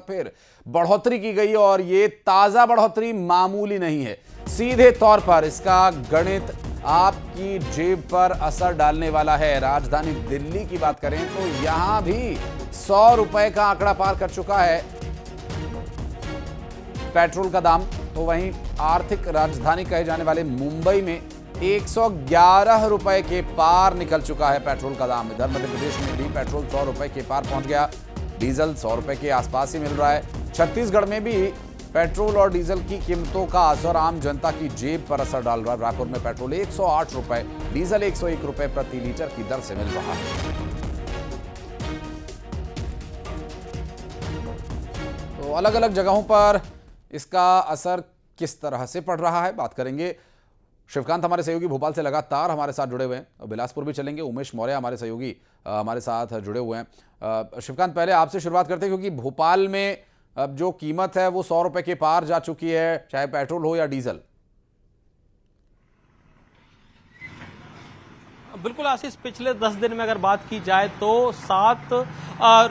फिर बढ़ोतरी की गई और ये ताजा बढ़ोतरी मामूली नहीं है। सीधे तौर पर इसका गणित आपकी जेब पर असर डालने वाला है। राजधानी दिल्ली की बात करें तो यहां भी 100 रुपए का आंकड़ा पार कर चुका है पेट्रोल का दाम। तो वहीं आर्थिक राजधानी कहे जाने वाले मुंबई में 111 रुपए के पार निकल चुका है पेट्रोल का दाम। इधर मध्य प्रदेश में भी पेट्रोल 100 रुपए के पार पहुंच गया। डीजल 100 रुपए के आसपास ही मिल रहा है। छत्तीसगढ़ में भी पेट्रोल और डीजल की कीमतों का असर आम जनता की जेब पर असर डाल रहा है। रायपुर में पेट्रोल 108 रुपए, डीजल 101 रुपए प्रति लीटर की दर से मिल रहा है। तो अलग अलग जगहों पर इसका असर किस तरह से पड़ रहा है बात करेंगे। शिवकांत हमारे सहयोगी भोपाल से लगातार हमारे साथ जुड़े हुए हैं और बिलासपुर भी चलेंगे। उमेश मौर्य हमारे सहयोगी हमारे साथ जुड़े हुए हैं। शिवकांत, पहले आपसे शुरुआत करते हैं क्योंकि भोपाल में अब जो कीमत है वो 100 रुपए के पार जा चुकी है, चाहे पेट्रोल हो या डीजल। बिल्कुल आशीष, पिछले 10 दिन में अगर बात की जाए तो 7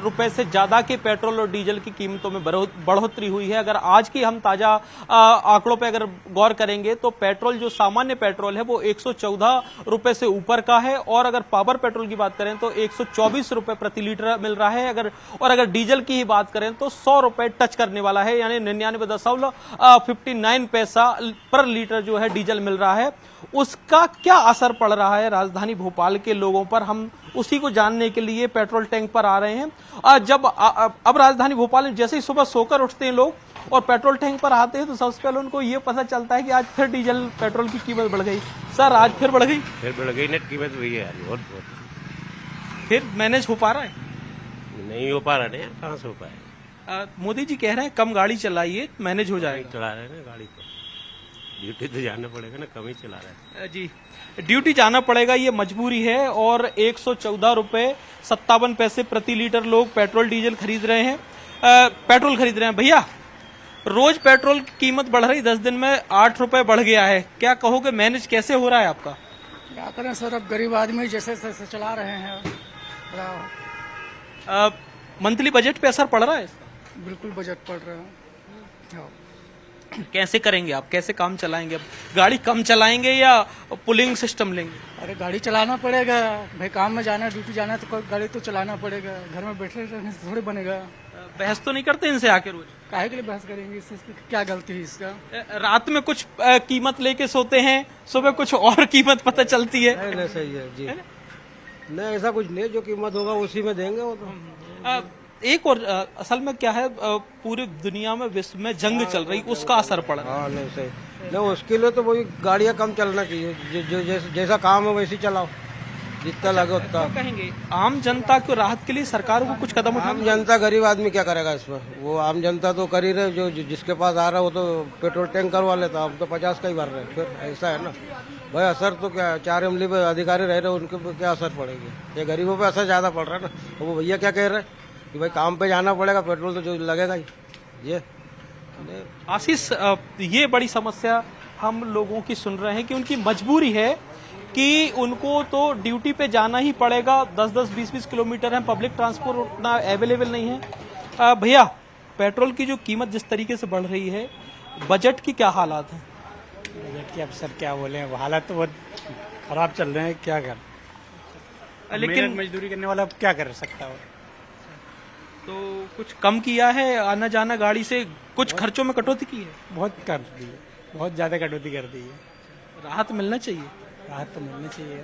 रुपए से ज्यादा के पेट्रोल और डीजल की कीमतों में बढ़ोतरी हुई है। अगर आज की हम ताजा आंकड़ों पे अगर गौर करेंगे तो पेट्रोल, जो सामान्य पेट्रोल है, वो 114 रुपए से ऊपर का है और अगर पावर पेट्रोल की बात करें तो 124 रुपए प्रति लीटर मिल रहा है। अगर डीजल की ही बात करें तो 100 रुपए टच करने वाला है, यानी 99.59 पैसा पर लीटर जो है डीजल मिल रहा है। उसका क्या असर पड़ रहा है राजधानी भोपाल के लोगों पर, हम उसी को जानने के लिए पेट्रोल टैंक पर आ रहे हैं। अब राजधानी भोपाल में जैसे ही सुबह सोकर उठते हैं लोग और पेट्रोल टैंक पर आते हैं तो सबसे पहले उनको ये पता चलता है कि आज फिर डीजल पेट्रोल की कीमत बढ़ गई। सर, आज फिर बढ़ गई? फिर बढ़ गई, नेट कीमत हुई है बहुत। फिर मैनेज हो पा रहा है? नहीं हो पा रहा है, कहाँ से हो पाए। मोदी जी कह रहे हैं कम गाड़ी चलाइए, मैनेज हो जाएगा। चला रहे हैं ना गाड़ी, तो ड्यूटी तो जाना पड़ेगा ना, कम ही चला रहा है जी। ड्यूटी जाना पड़ेगा, ये मजबूरी है। और 114 रुपए 57 पैसे प्रति लीटर लोग पेट्रोल डीजल खरीद रहे हैं, पेट्रोल खरीद रहे हैं। भैया, रोज पेट्रोल की कीमत बढ़ रही, 10 दिन में 8 रुपए बढ़ गया है। क्या कहोगे, मैनेज कैसे हो रहा है आपका? क्या करें सर, अब गरीब आदमी जैसे तैसे चला रहे हैं। मंथली बजट पे असर पड़ रहा है इसका? बिल्कुल बजट पड़ रहा है। कैसे करेंगे आप, कैसे काम चलाएंगे? अब गाड़ी कम चलाएंगे या पुलिंग सिस्टम लेंगे? अरे गाड़ी चलाना पड़ेगा भाई, काम में जाना, ड्यूटी जाना है तो गाड़ी तो चलाना पड़ेगा। घर में बैठे रहने से थोड़ी बनेगा। बहस तो नहीं करते इनसे आके रोज? काहे के लिए बहस करेंगे, इससे क्या गलती है इसका? रात में कुछ कीमत लेके सोते हैं, सुबह कुछ और कीमत पता चलती है। नहीं सही है जी, नहीं ऐसा कुछ नहीं, जो कीमत होगा उसी में देंगे वो तो। एक और असल में क्या है, पूरी दुनिया में, विश्व में जंग चल रही, उसका असर पड़ा। हाँ नहीं सही, नहीं उसके लिए तो वही गाड़ियाँ कम चलना चाहिए, जो जैसा काम है वैसे चलाओ, जितना लगे उतना। क्या कहेंगे, आम जनता को राहत के लिए सरकार को कुछ कदम उठाना? आम जनता, गरीब आदमी क्या करेगा इसमें? वो आम जनता तो कर ही रहे, जो जिसके पास आ रहा है वो तो पेट्रोल टैंक करवा लेता, हम तो 50 का ही भर रहे हैं। फिर ऐसा है ना भाई, असर तो क्या, 4 इमली पे अधिकारी रह रहे, उनके पे क्या असर पड़ेगी? ये गरीबों पे असर ज्यादा पड़ रहा है ना। तो वो भैया क्या कह रहे हैं कि भाई काम पे जाना पड़ेगा, पेट्रोल तो जो लगेगा ही। ये आशीष, ये बड़ी समस्या हम लोगों की सुन रहे हैं कि उनकी मजबूरी है कि उनको तो ड्यूटी पे जाना ही पड़ेगा। 10-10, 20-20 किलोमीटर है, पब्लिक ट्रांसपोर्ट उतना अवेलेबल नहीं है। भैया, पेट्रोल की जो कीमत जिस तरीके से बढ़ रही है, बजट की क्या हालात है? बजट की अब सर क्या बोले, हालात तो बहुत खराब चल रहे हैं। क्या कर, लेकिन मजदूरी करने वाला अब क्या कर सकता है? तो कुछ कम किया है आना जाना गाड़ी से, कुछ खर्चों में कटौती की है? बहुत कर दी है, बहुत ज्यादा कटौती कर दी है। राहत मिलना चाहिए, राहत तो मिलनी चाहिए।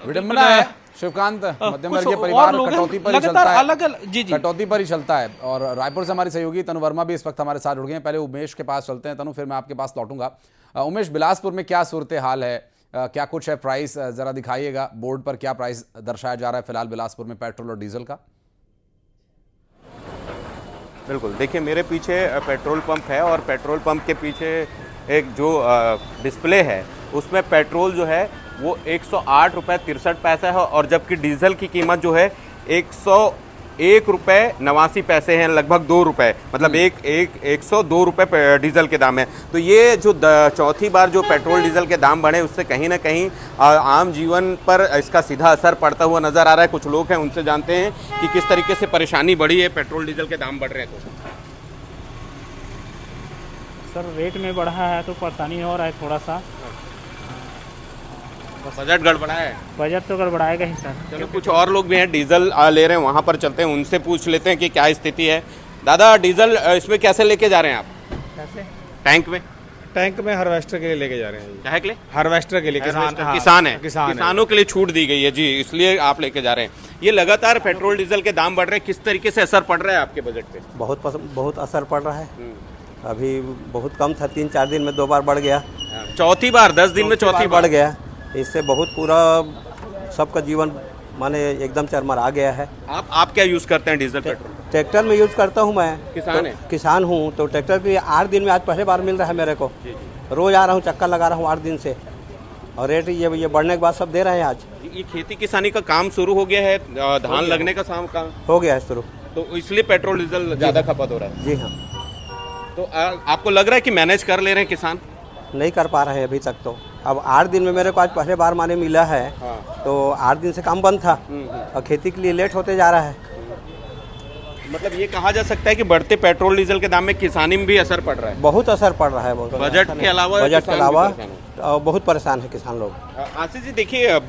विडंबना है शिवकांत, मध्यम वर्गीय परिवार कटौती पर ही चलता है, जी कटौती पर ही चलता है। और रायपुर से हमारी सहयोगी तनु वर्मा भी इस वक्त हमारे साथ जुड़ गए हैं। पहले उमेश के पास चलते हैं, तनु फिर मैं आपके पास लौटूंगा। उमेश, बिलासपुर में क्या सूरत हाल है, क्या कुछ है प्राइस, जरा दिखाइएगा बोर्ड पर क्या प्राइस दर्शाया जा रहा है फिलहाल बिलासपुर में पेट्रोल और डीजल का? बिल्कुल, देखिए मेरे पीछे पेट्रोल पंप है और पेट्रोल पंप के पीछे एक जो डिस्प्ले है उसमें पेट्रोल जो है वो 108 रुपये 63 पैसा है और जबकि डीजल की कीमत जो है ₹1.89 हैं, लगभग 2 रुपए, मतलब 102 रुपए डीजल के दाम है। तो ये जो चौथी बार जो पेट्रोल डीजल के दाम बढ़े, उससे कहीं ना कहीं आम जीवन पर इसका सीधा असर पड़ता हुआ नजर आ रहा है। कुछ लोग हैं, उनसे जानते हैं कि किस तरीके से परेशानी बढ़ी है, पेट्रोल डीजल के दाम बढ़ रहे हैं। तो सर रेट में बढ़ा है तो परेशानी हो रहा है थोड़ा सा। बजट गड़बड़ा है, बजट तो गड़बड़ाएगा ही सर। चलो कुछ और लोग भी हैं, डीजल ले रहे हैं, वहाँ पर चलते हैं, उनसे पूछ लेते हैं कि क्या स्थिति है। दादा, डीजल इसमें कैसे लेके जा रहे हैं आप? कैसे? टैंक में? टैंक में हार्वेस्टर के लिए लेके जा रहे हैं। क्या के लिए? हार्वेस्टर के लिए। किसान है, किसान किसानों के लिए छूट दी गई है जी, इसलिए आप लेके जा रहे हैं। ये लगातार पेट्रोल डीजल के दाम बढ़ रहे हैं, किस तरीके से असर पड़ रहा है आपके बजट पे? बहुत असर पड़ रहा है। अभी बहुत कम था, 3-4 दिन में 2 बार बढ़ गया। चौथी बार 10 दिन में चौथी बढ़ गया। इससे बहुत पूरा सबका जीवन माने एकदम चरमरा गया है। आप क्या यूज करते हैं डीजल पेट्रोल? ट्रैक्टर में यूज करता हूँ मैं। किसान है? किसान हूँ, तो ट्रैक्टर के लिए 8 दिन में आज पहले बार मिल रहा है मेरे को। रोज आ रहा हूँ, चक्कर लगा रहा हूँ 8 दिन से, और रेट ये बढ़ने के बाद सब दे रहे हैं। आज ये खेती किसानी का काम शुरू हो गया है, धान लगने का काम हो गया है शुरू, तो इसलिए पेट्रोल डीजल ज्यादा खपत हो रहा है। जी हाँ। तो आपको लग रहा है कि मैनेज कर ले रहे हैं किसान? नहीं कर पा रहे हैं अभी तक। तो अब 8 दिन में मेरे को आज पहले बार माने मिला है। तो 8 दिन से काम बंद था, और खेती के लिए लेट होते जा रहा है। मतलब ये कहा जा सकता है कि बढ़ते पेट्रोल डीजल के दाम में किसानी में भी असर पड़ रहा है। बहुत असर पड़ रहा है। बजट के अलावा बहुत परेशान है किसान लोग। आशीष जी, देखिए,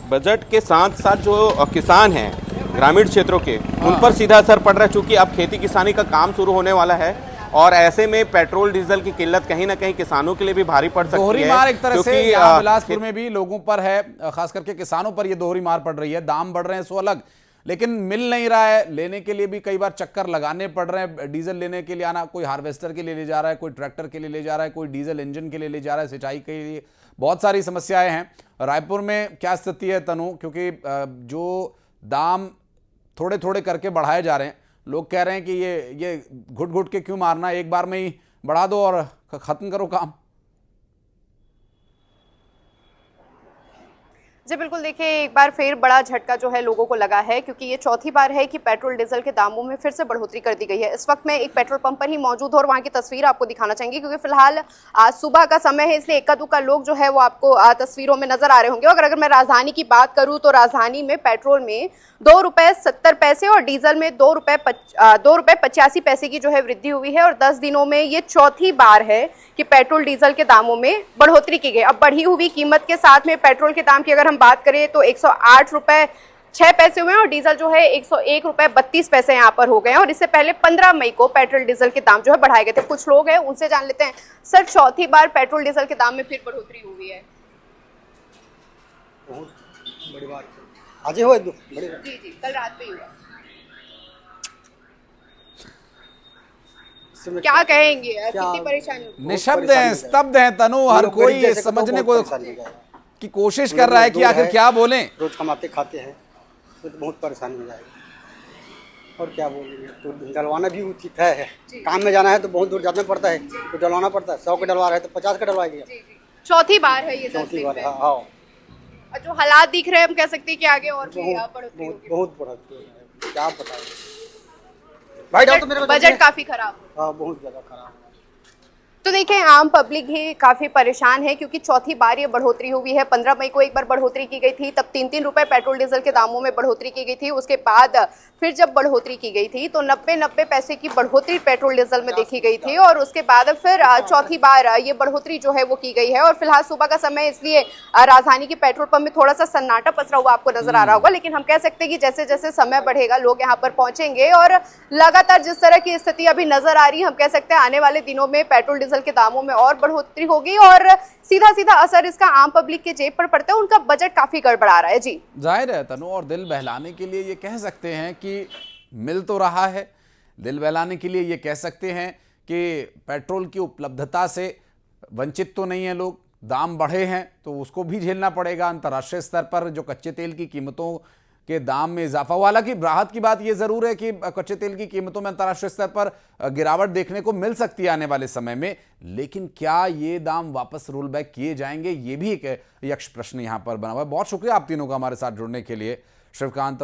बजट के साथ साथ जो किसान हैं ग्रामीण क्षेत्रों के, उन पर सीधा असर पड़ रहा है, चूंकि अब खेती किसानी का काम शुरू होने वाला है, और ऐसे में पेट्रोल डीजल की किल्लत कहीं ना कहीं किसानों के लिए भी भारी पड़ सकती है। दोहरी मार एक तरह से यहाँ बिलासपुर में भी लोगों पर है, खास करके किसानों पर ये दोहरी मार पड़ रही है। दाम बढ़ रहे हैं सो अलग, लेकिन मिल नहीं रहा है। लेने के लिए भी कई बार चक्कर लगाने पड़ रहे हैं। डीजल लेने के लिए आना, कोई हार्वेस्टर के लिए ले जा रहा है, कोई ट्रैक्टर के लिए ले जा रहा है, कोई डीजल इंजन के लिए ले जा रहा है, सिंचाई के लिए। बहुत सारी समस्याएं हैं। रायपुर में क्या स्थिति है तनु? क्योंकि जो दाम थोड़े थोड़े करके बढ़ाए जा रहे हैं, लोग कह रहे हैं कि ये घुट घुट के क्यों मारना, एक बार में ही बढ़ा दो और खत्म करो काम। जी बिल्कुल, देखिए एक बार फिर बड़ा झटका जो है लोगों को लगा है, क्योंकि ये चौथी बार है कि पेट्रोल डीजल के दामों में फिर से बढ़ोतरी कर दी गई है। इस वक्त मैं एक पेट्रोल पंप पर ही मौजूद हूं और वहां की तस्वीर आपको दिखाना चाहेंगे, क्योंकि फिलहाल आज सुबह का समय है, इसलिए इक्का दुक्का लोग जो है वो आपको तस्वीरों में नजर आ रहे होंगे। अगर मैं राजधानी की बात करूँ तो राजधानी में पेट्रोल में ₹2.70 और डीजल में ₹2.85 की जो है वृद्धि हुई है, और 10 दिनों में ये चौथी बार है कि पेट्रोल डीजल के दामों में बढ़ोतरी की गई। अब बढ़ी हुई कीमत के साथ में पेट्रोल के दाम की अगर हम बात करें तो ₹108.06 हुए हैं, और डीजल जो है ₹101.32 यहाँ पर हो गए हैं। और इससे पहले 15 मई को पेट्रोल डीजल के दाम जो है बढ़ाए गए थे। कुछ लोग हैं, उनसे जान लेते हैं। सर, चौथी बार पेट्रोल डीजल के दाम में फिर बढ़ोतरी हुई है। बहुत बड़ी बात आज ही हुआ। जी जी, कल रात पे हुआ। क्या कहेंगे, कितनी परेशानी? निशब्द हैं, स्तब्ध हैं तनु। हर कोई ये समझने को की कोशिश कर रहा है कि आखिर क्या बोलें। रोज कमाते खाते हैं तो बहुत परेशानी हो जाएगी, और क्या बोलेंगे। तो डलवाना भी उचित है। काम में जाना है तो बहुत दूर जाना पड़ता है, तो डलवाना पड़ता है। 100 का डलवा रहे हैं तो 50 का डलवाएंगे। चौथी बार है ये। चौथी बार। हाँ, जो हालात दिख रहे हैं, हम कह सकते हैं कि आगे और भी बढ़ोतरी होगी। बहुत बढ़ोतरी है, क्या बताएं भाई। डाल तो मेरे बजट काफी खराब। हाँ, बहुत ज्यादा खराब। तो देखिए, आम पब्लिक भी काफी परेशान है, क्योंकि चौथी बार ये बढ़ोतरी हुई है। 15 मई को एक बार बढ़ोतरी की गई थी, तब 3-3 रुपए पेट्रोल डीजल के दामों में बढ़ोतरी की गई थी। उसके बाद फिर जब बढ़ोतरी की गई थी तो 90 पैसे की बढ़ोतरी पेट्रोल डीजल में देखी गई थी, और उसके बाद फिर चौथी बार ये बढ़ोतरी जो है वो की गई है। और फिलहाल सुबह का समय, इसलिए राजधानी के पेट्रोल पंप में थोड़ा सा सन्नाटा पसरा हुआ आपको नजर आ रहा होगा। लेकिन हम कह सकते हैं कि जैसे जैसे समय बढ़ेगा, लोग यहाँ पर पहुंचेंगे, और लगातार जिस तरह की स्थिति अभी नजर आ रही है, हम कह सकते हैं आने वाले दिनों में पेट्रोल डीजल के दामों में और बढ़ोतरी होगी, और सीधा सीधा असर इसका आम पब्लिक के जेब पर पड़ता है। उनका बजट काफी गड़बड़ा रहा है। जी जाहिर है तनु, और दिल बहलाने के लिए ये कह सकते हैं कि मिल तो रहा है। दिल बहलाने के लिए ये कह सकते हैं कि पेट्रोल की उपलब्धता से वंचित तो नहीं है लोग। दाम बढ़े हैं तो उसको भी झेलना पड़ेगा। अंतर्राष्ट्रीय स्तर पर जो कच्चे तेल की कीमतों के दाम में इजाफा हुआ, हालांकि राहत की बात यह जरूर है कि कच्चे तेल की कीमतों में अंतर्राष्ट्रीय स्तर पर गिरावट देखने को मिल सकती है आने वाले समय में। लेकिन क्या ये दाम वापस रोल बैक किए जाएंगे, ये भी एक यक्ष प्रश्न यहां पर बना हुआ है। बहुत शुक्रिया आप तीनों का हमारे साथ जुड़ने के लिए। शिवकांत